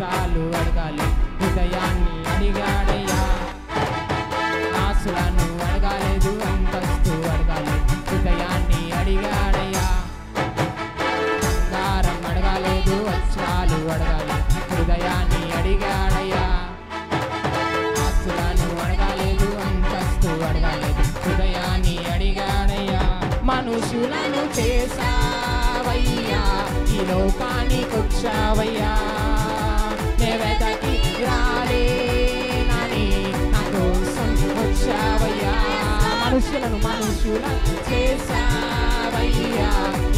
వజ్రాలు అడగాలి, హృదయాన్ని అడిగాడయ్యా. ఆశలను అడగాలేదు, అంతస్తు అడగాలి, హృదయాన్ని అడిగాడయ్యా. బంగారం అడగాలేదు, వజ్రాలు అడగాలి, హృదయాన్ని అడిగాడయ్యా. ఆశలను అడగాలేదు, అంతస్తు అడగాలేదు, హృదయాన్ని అడిగాడయ్యా. మనుషులను చేసావయ్యా, ఈ లోకానికొచ్చావయ్యా. వెతకి రాలేనని నా కోసం వచ్చావయ్యా. మనుషులను చేసావయ్యా,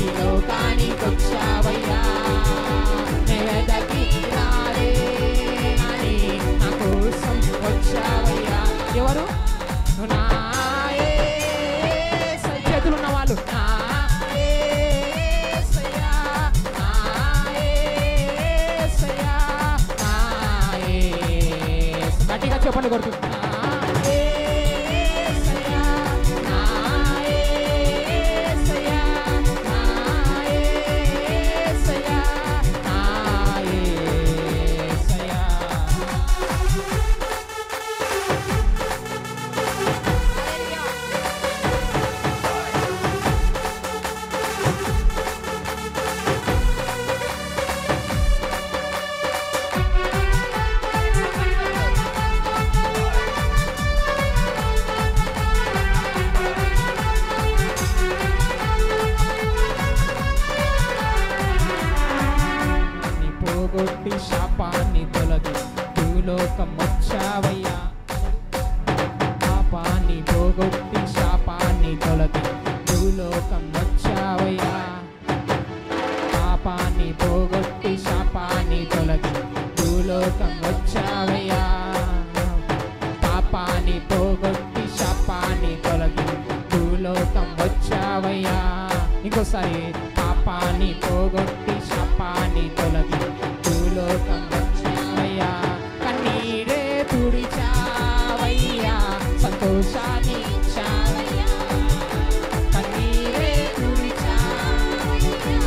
ఈ లోకానికొచ్చావయ్యా. వెతకి రాలేనని నా కోసం వచ్చావయ్యా. ఎవరు? నా చేతులున్న వాళ్ళు. గట్టిగా చెప్పండి కొడుకు. పోగొట్టి శాపాన్ని తొలగి భూలోకం వచ్చావయ్యా. పాపాన్ని పోగొట్టి శాపాన్ని తొలగి భూలోకం వచ్చావయ్యా. పాపాన్ని పోగొట్టి శాపాన్ని తొలగి భూలోకం వచ్చావయ్యా. పాపాన్ని పోగొట్టి శాపాన్ని తొలగి భూలోకం వచ్చావయ్యా. ఇంకోసారి పాపాన్ని పోగొట్టి శాపాన్ని తొలగి భూలోకం వచ్చావయ్యా. కన్నీరే తుడిచావయ్యా, సంతోషాన్ని ఇచ్చావయ్యా. కన్నీరే తుడిచావయ్యా,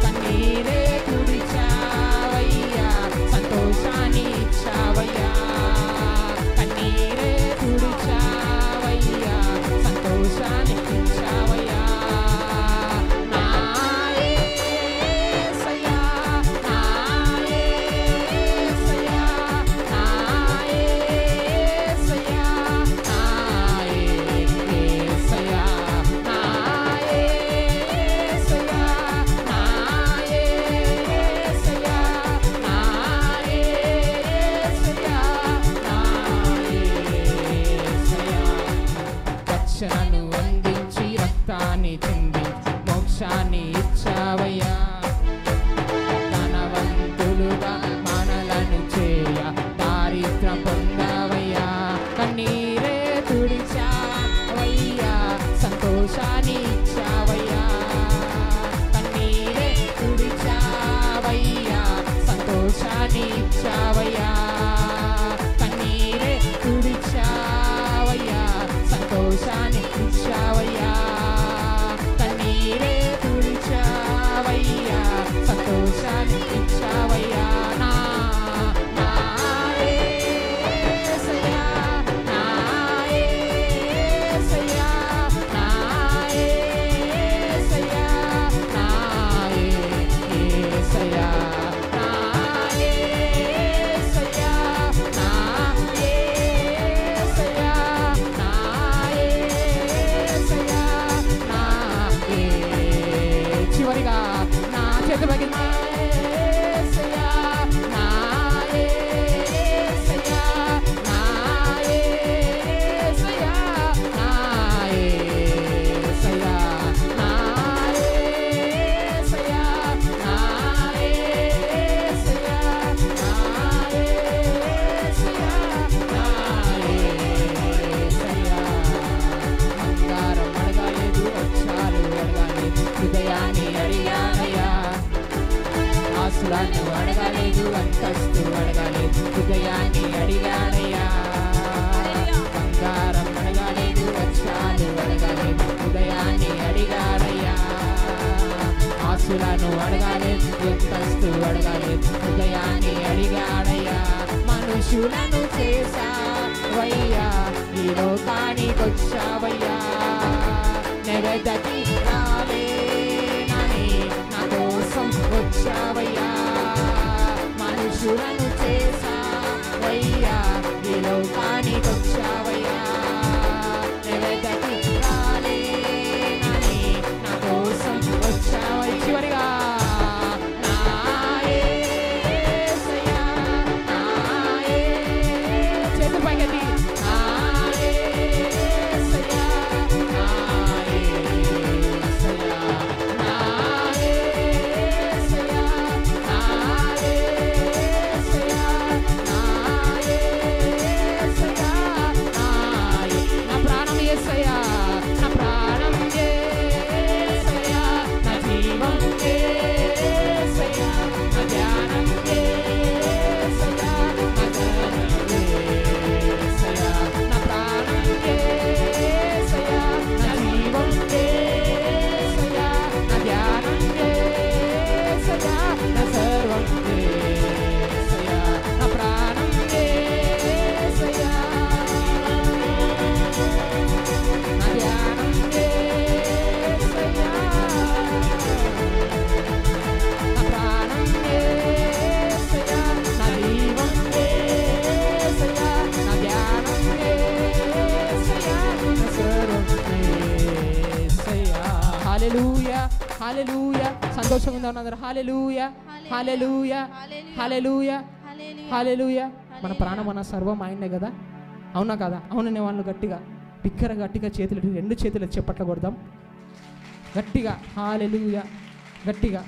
కన్నీరే తుడిచావయ్యా, సంతోషాన్ని ఇచ్చావయ్యా. కన్నీరే తుడిచావయ్యా, సంతోషాన్ని ఇచ్చావయ్యా. రక్షణను అందించి రక్తాన్ని చింది మోక్షాన్ని ఇచ్చావయ్యా. ధనవంతులుగా మనలను చేయ దారిద్ర్యం పొందావయ్యా. కన్నీరే తుడిచావయ్యా, సంతోషాన్ని ఇచ్చావయ్యా. కన్నీరే తుడిచావయ్యా, సంతోషాన్ని ఇచ్చావయ్యా. కన్నీరే తుడిచావయ్యా, సంతోషాన్ని ఇచ్చావయ్యా. కన్నీరే తుడిచావయ్యా, సంతోషాన్ని ఇచ్చావయ్యా. నా యేసయ్యా, నా యేసయ్యా, నా యేసయ్యా, నా యేసయ్యా, నా యేసయ్యా, నా యేసయ్యా, నా యేసయ్యా, నా చివరిగా నా చేతుల కింద యేసయ్యా, నా యేసయ్యా, నా యేసయ్యా, నా యేసయ్యా, నా యేసయ్యా, నా యేసయ్యా, నా యేసయ్యా, నా యేసయ్యా. బంగారం అడగాలేదు, వజ్రాలు అడగాలేదు, హృదయాన్ని అడిగానయ్యా. ఆశలను అడగాలేదు, అంతస్తు అడగాలేదు, హృదయాన్ని అడిగానయ్యా. బంగారం అడగాలేదు, వజ్రాలు అడగాలేదు, హృదయాన్ని అడిగానయ్యా. మనుషులను అడగాలేదు, ఎంతస్తు అడగాలేదు, హృదయాన్ని అడిగాడయ్యా. మనుషులను చేశావయ్యా, ఈ లోకానికొచ్చావయ్యా. నెగదకి రాలేనని నా కోసం వచ్చావయ్యా. మనుషులను చేశావయ్యా, ఈ లోకానికొచ్చావయ్యా. నెగదకి రాలేనని నా కోసం వచ్చావయ్యా. చివరిగా నా యేసయ్యా, నా చేతులు పైకెత్తి నా యేసయ్యా, నా యేసయ్యా, నా యేసయ్యా, నా యేసయ్యా, నా యేసయ్యా, నా ప్రాణం యేసయ్యా, నా ప్రాణం యేసయ్యా, నా జీవం యేసయ్యా, నా ధ్యానం యేసయ్యా, నా ధనం యేసయ్యా, నా ప్రాణం యేసయ్యా, నా జీవం యేసయ్యా, నా ధ్యానం యేసయ్యా, నా సర్వం యేసయ్యా, నా ప్రాణం యేసయ్యా, నా ధ్యానం యేసయ్యా, నా ప్రాణం యేసయ్యా, నా జీవం యేసయ్యా, నా ధ్యానం యేసయ్యా, నా సర్వం యేసయ్యా. హల్లెలూయా, హల్లెలూయా. సంతోషంగా ఉందా అందరూ? హల్లెలూయా, హల్లెలూయా, హల్లెలూయా, హల్లెలూయా. మన ప్రాణం మన సర్వం ఆయనే కదా, అవునా కదా? అవుననే వాళ్ళు గట్టిగా బిక్కర గట్టిగా చేతులు, రెండు చేతులు చెప్పట్ల కొడదాం గట్టిగా. హల్లెలూయా, గట్టిగా.